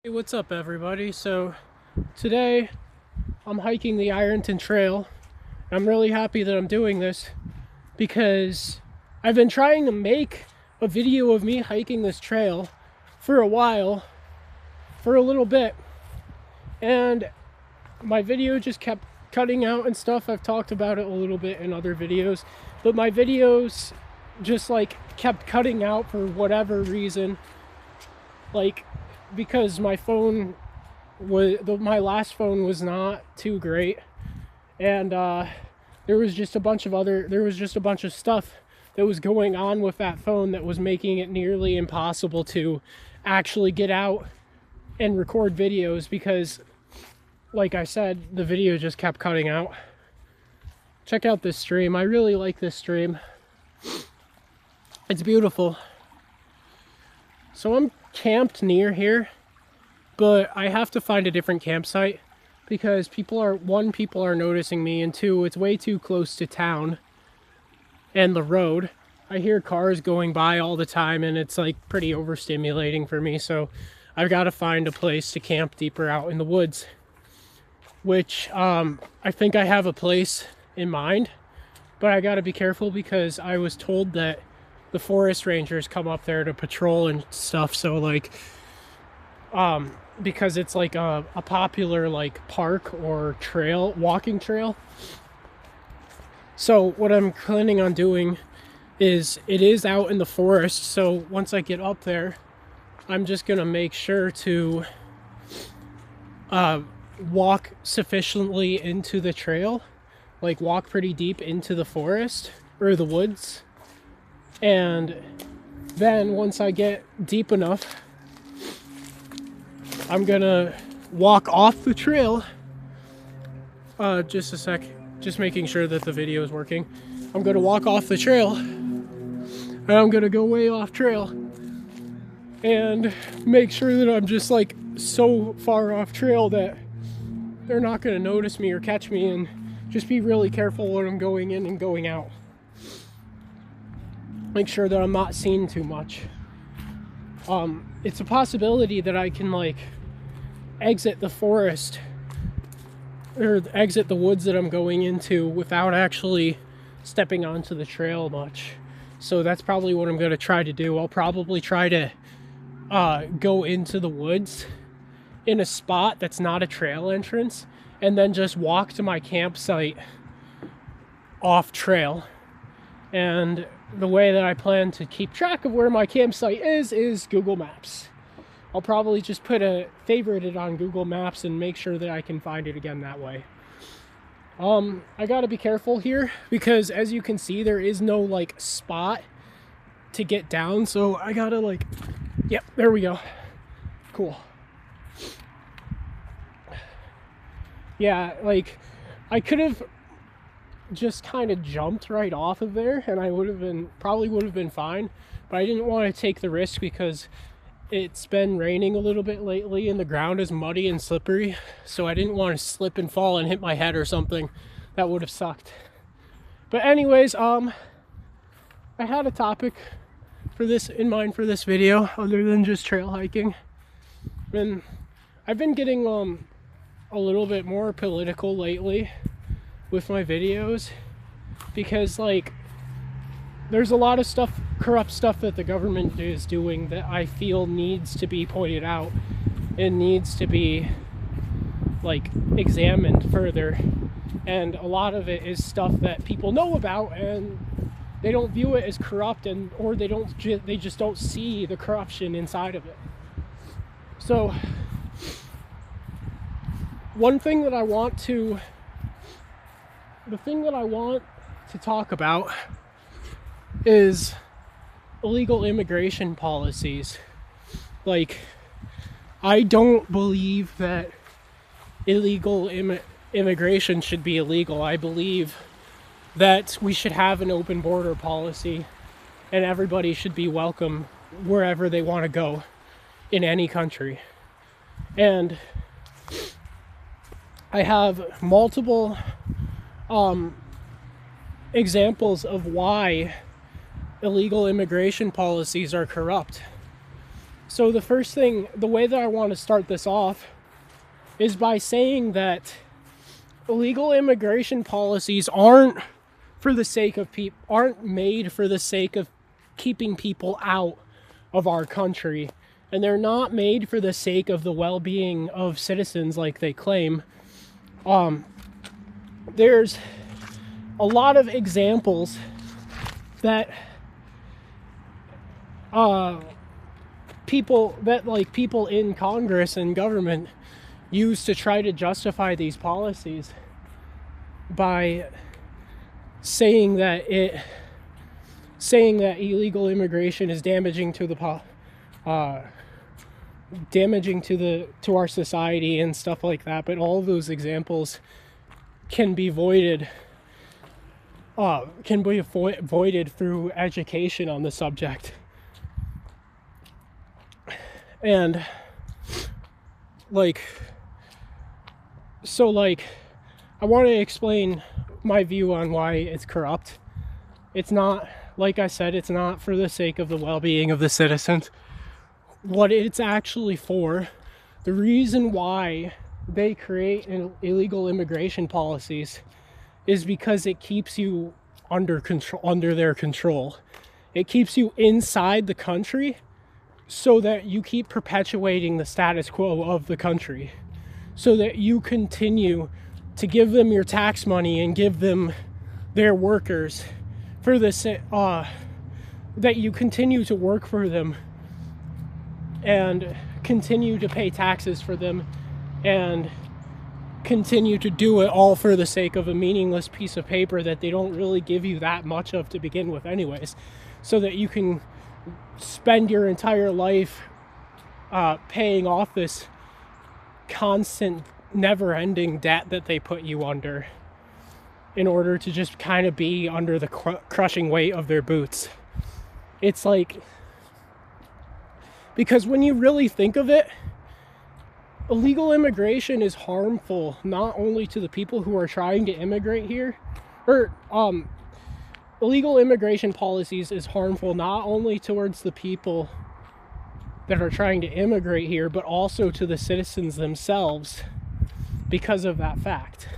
Hey, what's up everybody? So today I'm hiking the Ironton Trail. I'm really happy that I'm doing this because I've been trying to make a video of me hiking this trail for a while, for a little bit, and my video just kept cutting out and stuff. I've talked about it a little bit in other videos, but my videos just kept cutting out for whatever reason, because my phone my last phone was not too great, and there was just a bunch of stuff that was going on with that phone that was making it nearly impossible to actually get out and record videos because, like I said, the video just kept cutting out. Check out this stream. I really like this stream. It's beautiful. So I'm camped near here, but I have to find a different campsite because people are noticing me, and two, it's way too close to town and the road. I hear cars going by all the time and it's like pretty overstimulating for me, so I've got to find a place to camp deeper out in the woods, which I think I have a place in mind, but I got to be careful because I was told that the forest rangers come up there to patrol and stuff, so because it's like a popular park or walking trail. So what I'm planning on doing is, it is out in the forest, so once I get up there, I'm just gonna make sure to walk sufficiently into the trail, walk pretty deep into the forest or the woods, and then once I get deep enough, I'm gonna walk off the trail. Just a sec, just making sure that the video is working. I'm gonna walk off the trail, and I'm gonna go way off trail and make sure that I'm just so far off trail that they're not gonna notice me or catch me, and just be really careful when I'm going in and going out. Make sure that I'm not seen too much. It's a possibility that I can exit the forest or exit the woods that I'm going into without actually stepping onto the trail much. So that's probably what I'm going to try to do. I'll probably try to go into the woods in a spot that's not a trail entrance, and then just walk to my campsite off trail. And the way that I plan to keep track of where my campsite is Google Maps. I'll probably just favorite it on Google Maps and make sure that I can find it again that way. I gotta be careful here because, as you can see, there is no spot to get down, so I gotta yep, there we go. Cool. Yeah, I could have just kind of jumped right off of there and I probably would have been fine, but I didn't want to take the risk because it's been raining a little bit lately and the ground is muddy and slippery, so I didn't want to slip and fall and hit my head or something. That would have sucked. But anyways, I had a topic in mind for this video other than just trail hiking, and I've been getting a little bit more political lately with my videos because there's a lot of corrupt stuff that the government is doing that I feel needs to be pointed out and needs to be examined further, and a lot of it is stuff that people know about and they don't view it as corrupt, or they just don't see the corruption inside of it. So the thing that I want to talk about is illegal immigration policies. I don't believe that illegal immigration should be illegal. I believe that we should have an open border policy and everybody should be welcome wherever they want to go in any country. And I have multiple examples of why illegal immigration policies are corrupt. So the first thing, the way that I want to start this off is by saying that illegal immigration policies aren't made for the sake of keeping people out of our country, and they're not made for the sake of the well-being of citizens like they claim. There's a lot of examples that people in Congress and government use to try to justify these policies by saying that illegal immigration is damaging to our society and stuff like that. But all of those examples can be voided through education on the subject. And I want to explain my view on why it's corrupt. It's not, like I said, it's not for the sake of the well-being of the citizens. What it's actually for, the reason why they create illegal immigration policies is because it keeps you under their control. It keeps you inside the country so that you keep perpetuating the status quo of the country, so that you continue to give them your tax money and give them their workers for this, that you continue to work for them and continue to pay taxes for them and continue to do it all for the sake of a meaningless piece of paper that they don't really give you that much of to begin with anyways, so that you can spend your entire life paying off this constant never-ending debt that they put you under in order to just kind of be under the crushing weight of their boots. It's like, because when you really think of it, illegal immigration is harmful not only to the people who are trying to immigrate here, illegal immigration policies is harmful not only towards the people that are trying to immigrate here, but also to the citizens themselves because of that fact.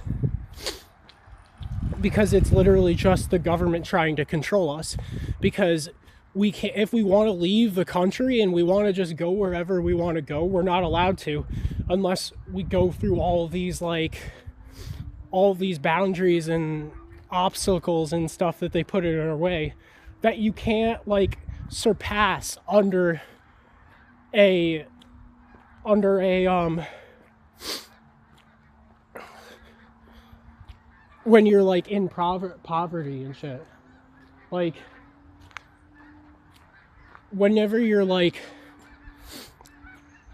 Because it's literally just the government trying to control us. Because we can't, if we want to leave the country and we want to just go wherever we want to go, we're not allowed to unless we go through all these boundaries and obstacles and stuff that they put in our way that you can't surpass under a when you're in poverty and shit. Whenever you're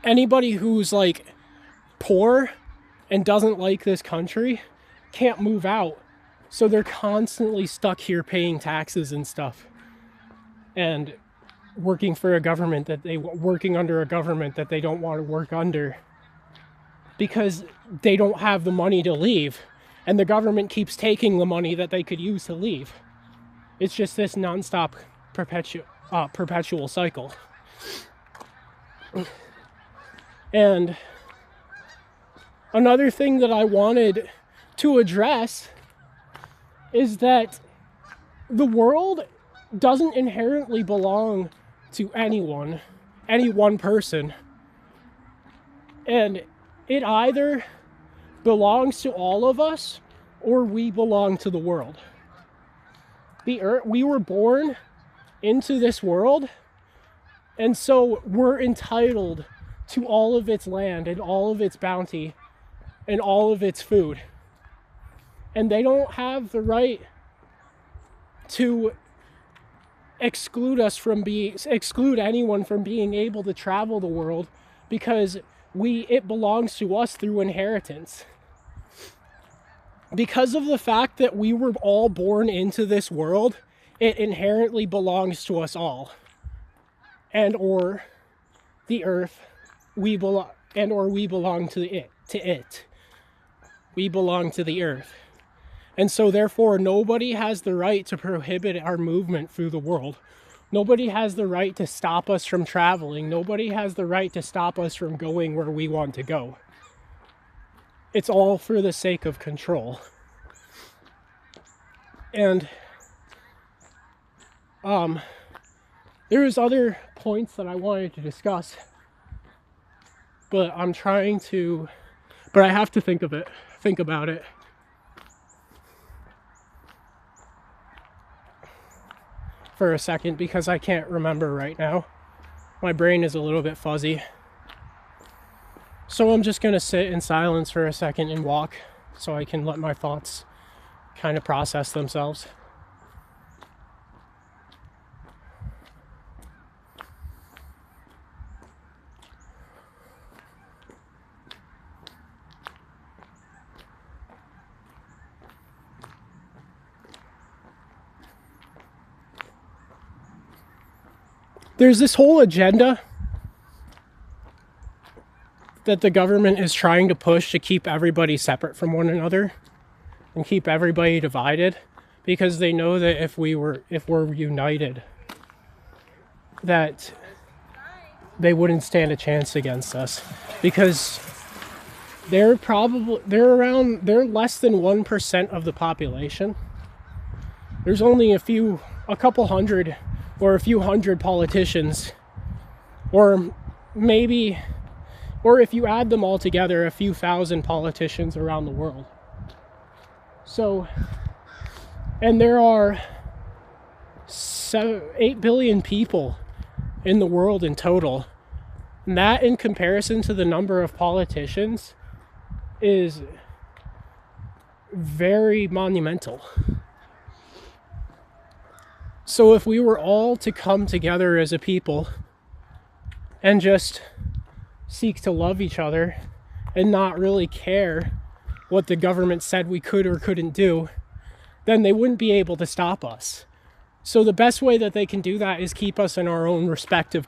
anybody who's poor and doesn't like this country can't move out, so they're constantly stuck here paying taxes and stuff and working under a government that they don't want to work under because they don't have the money to leave, and the government keeps taking the money that they could use to leave. It's just this nonstop perpetual cycle. And another thing that I wanted to address is that the world doesn't inherently belong to any one person. And it either belongs to all of us or we belong to the world. We were born into this world, and so we're entitled to all of its land and all of its bounty and all of its food. And they don't have the right to exclude anyone from being able to travel the world, because it belongs to us through inheritance. Because of the fact that we were all born into this world, it inherently belongs to us all. And or the earth, we belong to it. We belong to the earth. And so therefore nobody has the right to prohibit our movement through the world. Nobody has the right to stop us from traveling. Nobody has the right to stop us from going where we want to go. It's all for the sake of control. And there was other points that I wanted to discuss, but I have to think about it. For a second, because I can't remember right now. My brain is a little bit fuzzy. So I'm just going to sit in silence for a second and walk so I can let my thoughts kind of process themselves. There's this whole agenda that the government is trying to push to keep everybody separate from one another and keep everybody divided, because they know that if we're united, that they wouldn't stand a chance against us, because they're less than 1% of the population. There's only a couple hundred or a few hundred politicians, or if you add them all together, a few thousand politicians around the world. So, and there are 8 billion people in the world in total. And that, in comparison to the number of politicians, is very monumental. So if we were all to come together as a people and just seek to love each other and not really care what the government said we could or couldn't do, then they wouldn't be able to stop us. So the best way that they can do that is keep us in our own respective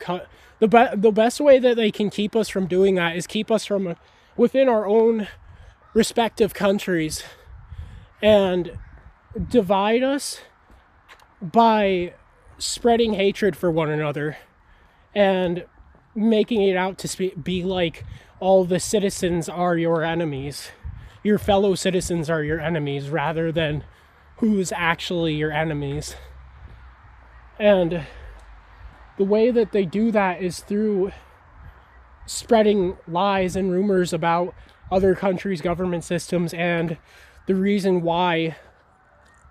the best way that they can keep us from doing that is keep us from within our own respective countries and divide us by spreading hatred for one another and making it out to be like all the citizens are your enemies. Your fellow citizens are your enemies, rather than who's actually your enemies. And the way that they do that is through spreading lies and rumors about other countries' government systems and the reason why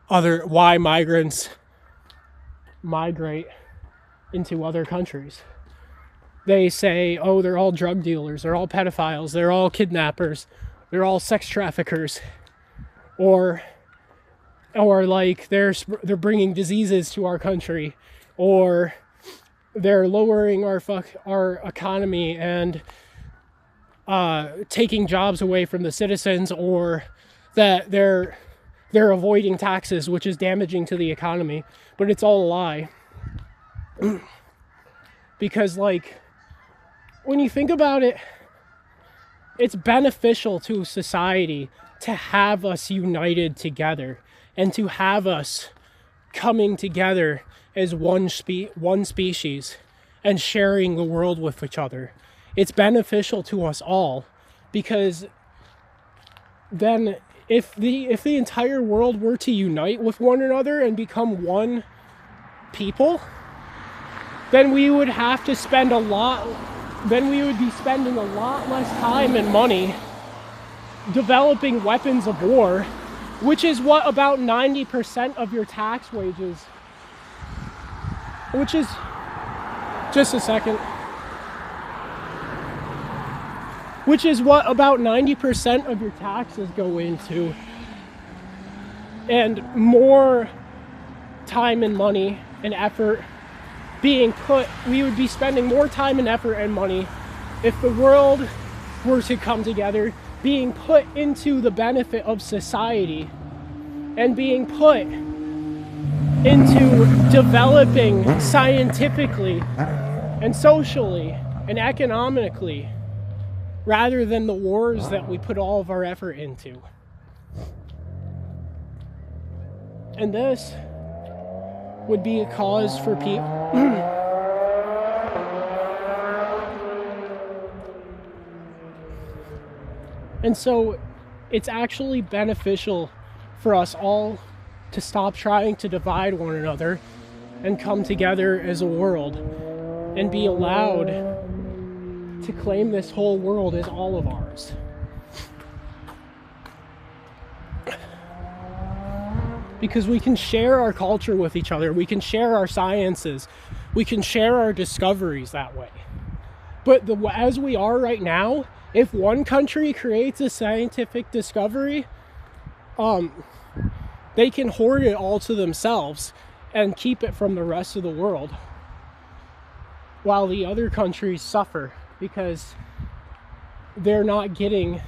migrants migrate into other countries. They say, oh, they're all drug dealers, they're all pedophiles, they're all kidnappers, they're all sex traffickers, or like they're bringing diseases to our country, or they're lowering our economy and taking jobs away from the citizens, or that they're avoiding taxes, which is damaging to the economy. But it's all a lie. Because, like, when you think about it, it's beneficial to society to have us united together and to have us coming together as one species and sharing the world with each other. It's beneficial to us all, because then if the entire world were to unite with one another and become one people, then we would have to spend we would be spending a lot less time and money developing weapons of war, which is what about 90% of your tax wages, which is, just a second, which is what about 90% of your taxes go into. And more time and money and effort we would be spending more time and effort and money if the world were to come together, being put into the benefit of society and being put into developing scientifically and socially and economically, rather than the wars that we put all of our effort into. And this would be a cause for people. And so it's actually beneficial for us all to stop trying to divide one another and come together as a world and be allowed to claim this whole world as all of ours. Because we can share our culture with each other, we can share our sciences, we can share our discoveries that way. But as we are right now, if one country creates a scientific discovery, they can hoard it all to themselves and keep it from the rest of the world, while the other countries suffer because they're not getting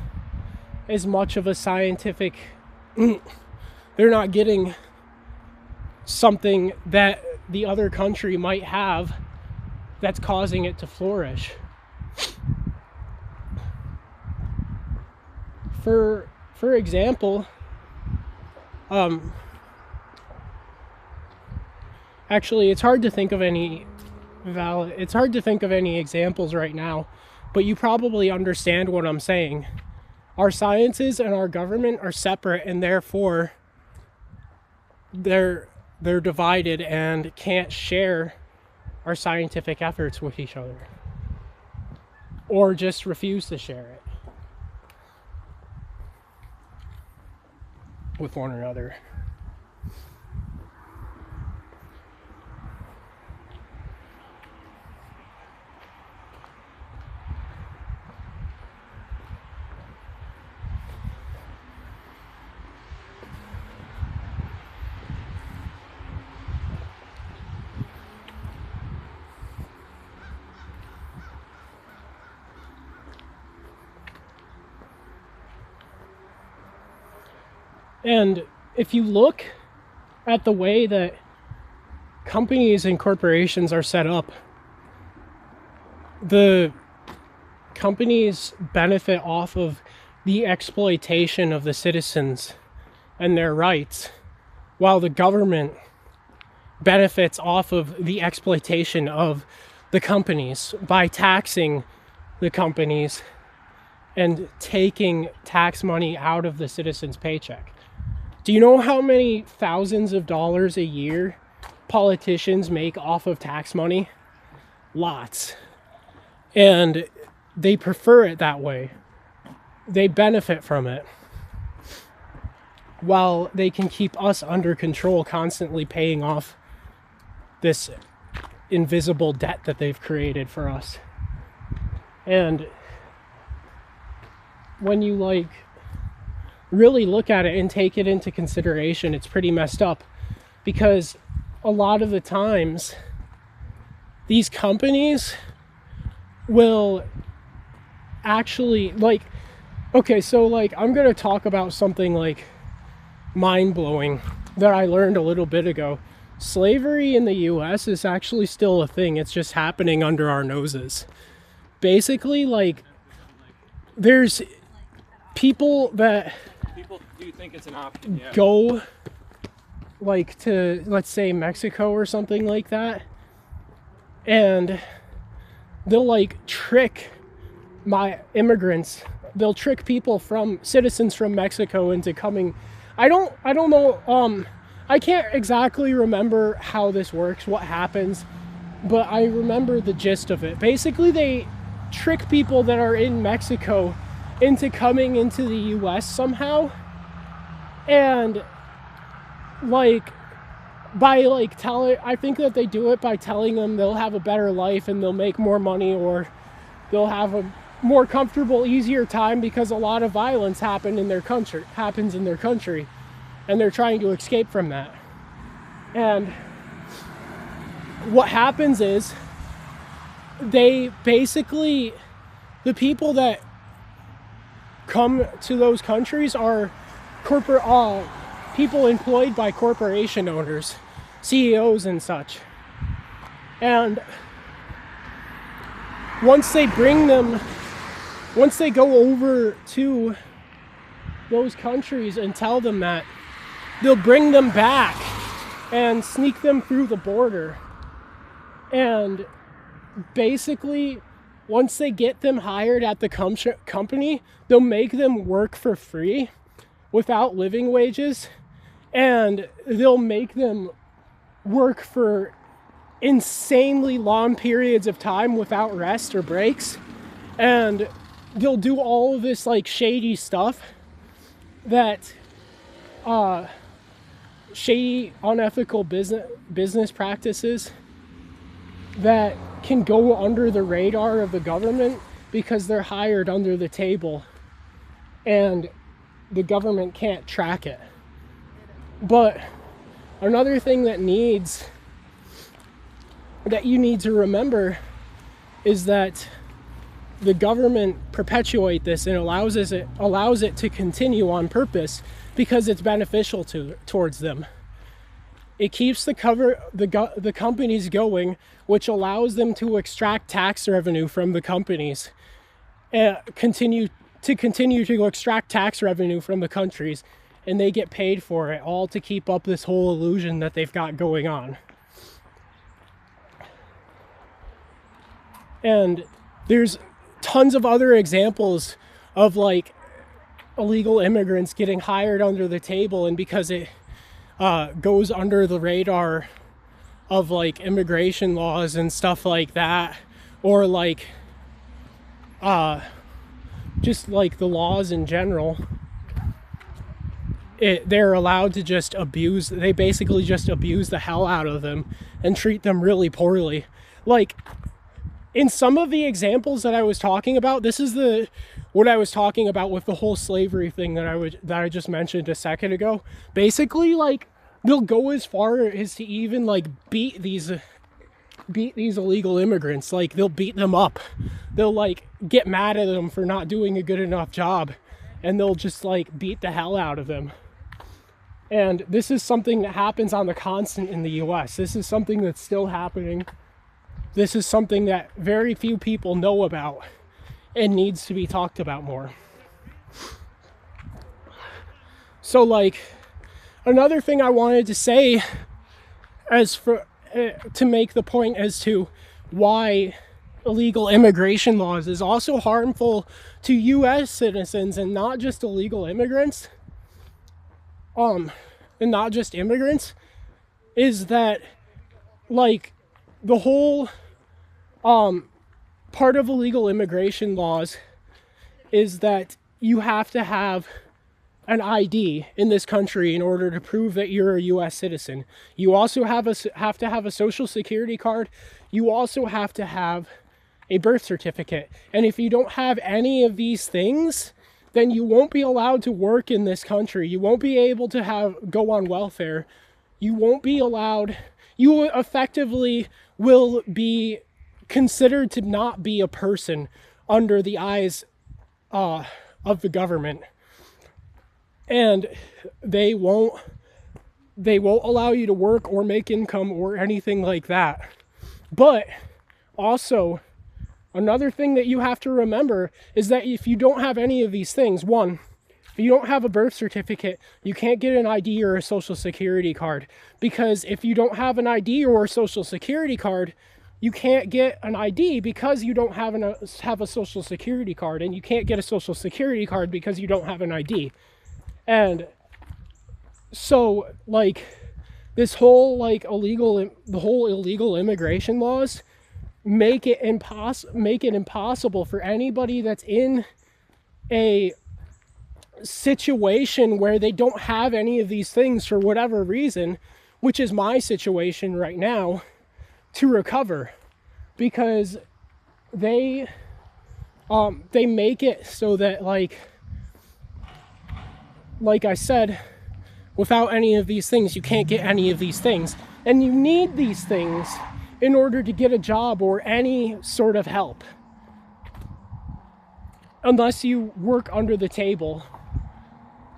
as much of a scientific, they're not getting something that the other country might have that's causing it to flourish. For example, actually, it's hard to think of any examples right now, but you probably understand what I'm saying. Our sciences and our government are separate, and therefore they're divided and can't share our scientific efforts with each other, or just refuse to share it with one another. And if you look at the way that companies and corporations are set up, the companies benefit off of the exploitation of the citizens and their rights, while the government benefits off of the exploitation of the companies by taxing the companies and taking tax money out of the citizen's paycheck. Do you know how many thousands of dollars a year politicians make off of tax money? Lots. And they prefer it that way. They benefit from it, while they can keep us under control, constantly paying off this invisible debt that they've created for us. And when you really look at it and take it into consideration, it's pretty messed up, because a lot of the times these companies will actually I'm going to talk about something mind-blowing that I learned a little bit ago. Slavery in the US is actually still a thing. It's just happening under our noses. Basically, there's people that do think it's an option, yeah. Go to, let's say, Mexico or something like that, and they'll trick they'll trick people citizens from Mexico into coming. I don't know, I can't exactly remember how this works, what happens, but I remember the gist of it. Basically, they trick people that are in Mexico into coming into the US somehow, and I think that they do it by telling them they'll have a better life and they'll make more money, or they'll have a more comfortable, easier time, because a lot of violence happens in their country, and they're trying to escape from that. And what happens is, the people that come to those countries are people employed by corporation owners, CEOs and such. And once they go over to those countries and tell them that, they'll bring them back and sneak them through the border. And basically, once they get them hired at the company, they'll make them work for free without living wages, and they'll make them work for insanely long periods of time without rest or breaks. And they'll do all of this like shady stuff that shady, unethical business practices that can go under the radar of the government because they're hired under the table and the government can't track it. But another thing that you need to remember is that the government perpetuate this and allows it to continue on purpose because it's beneficial towards them. It keeps the companies going, which allows them to extract tax revenue from the companies and continue to extract tax revenue from the countries, and they get paid for it, all to keep up this whole illusion that they've got going on. And there's tons of other examples of like illegal immigrants getting hired under the table, and because it goes under the radar of like immigration laws and stuff like that, or like just like the laws in general, they're allowed to just they basically just abuse the hell out of them and treat them really poorly. Like in some of the examples that I was talking about, this is what I was talking about with the whole slavery thing that I just mentioned a second ago. Basically, like, they'll go as far as to even like beat these illegal immigrants. Like, they'll beat them up. They'll like get mad at them for not doing a good enough job, and they'll just like beat the hell out of them. And this is something that happens on the constant in the US. This is something that's still happening. This is something that very few people know about and needs to be talked about more. So like, another thing I wanted to say to make the point as to why illegal immigration laws is also harmful to US citizens and not just illegal immigrants, and not just immigrants, is that like the whole part of illegal immigration laws is that you have to have an ID in this country in order to prove that you're a US citizen. You also have to have a social security card. You also have to have a birth certificate. And if you don't have any of these things, then you won't be allowed to work in this country. You won't be able to go on welfare. You won't be allowed, you effectively will be considered to not be a person under the eyes of the government. And they won't allow you to work or make income or anything like that. But also, another thing that you have to remember is that if you don't have any of these things, one, if you don't have a birth certificate, you can't get an ID or a social security card. Because if you don't have an ID or a social security card, you can't get an ID because you don't have a social security card. And you can't get a social security card because you don't have an ID. And so, like, the whole illegal immigration laws make it impossible for anybody that's in a situation where they don't have any of these things for whatever reason, which is my situation right now, to recover, because they make it so that like I said, without any of these things, you can't get any of these things. And you need these things in order to get a job or any sort of help. Unless you work under the table.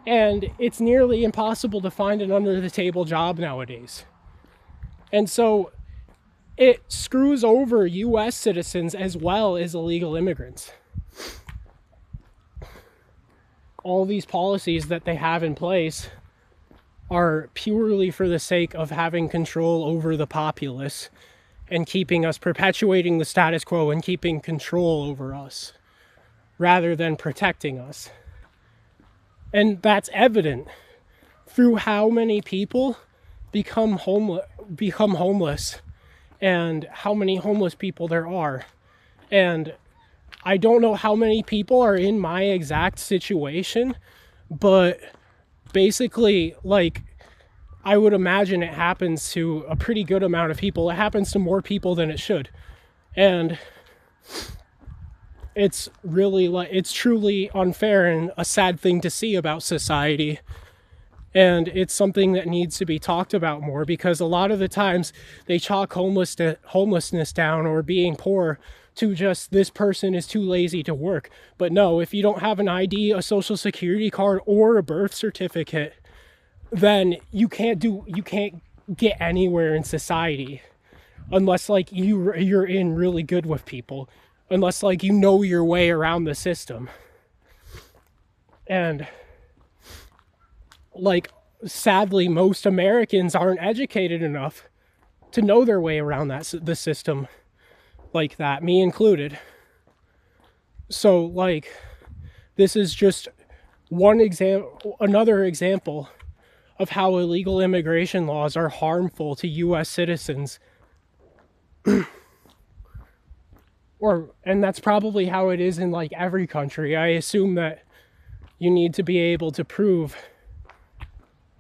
And it's nearly impossible to find an under the table job nowadays. And so it screws over US citizens as well as illegal immigrants. All these policies that they have in place are purely for the sake of having control over the populace and keeping us, perpetuating the status quo and keeping control over us rather than protecting us. And that's evident through how many people become homeless and how many homeless people there are. And I don't know how many people are in my exact situation, but basically, like, I would imagine it happens to a pretty good amount of people. It happens to more people than it should. And it's really, like, it's truly unfair and a sad thing to see about society. And it's something that needs to be talked about more, because a lot of the times they chalk homelessness down or being poor to just, this person is too lazy to work. But no, if you don't have an ID, a social security card, or a birth certificate, then you can't get anywhere in society unless, like, you're in really good with people, unless, like, you know your way around the system. And, like, sadly, most Americans aren't educated enough to know their way around the system like that, me included. So, like, this is just another example of how illegal immigration laws are harmful to U.S. citizens. And that's probably how it is in, like, every country. I assume that you need to be able to prove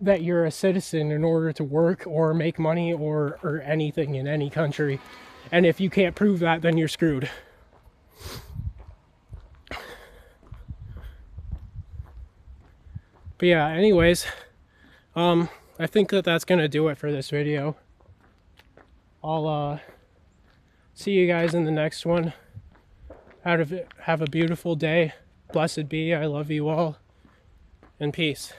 that you're a citizen in order to work or make money or anything in any country. And if you can't prove that, then you're screwed. But yeah, anyways, I think that's gonna do it for this video. I'll see you guys in the next one. Have a beautiful day. Blessed be. I love you all. And peace.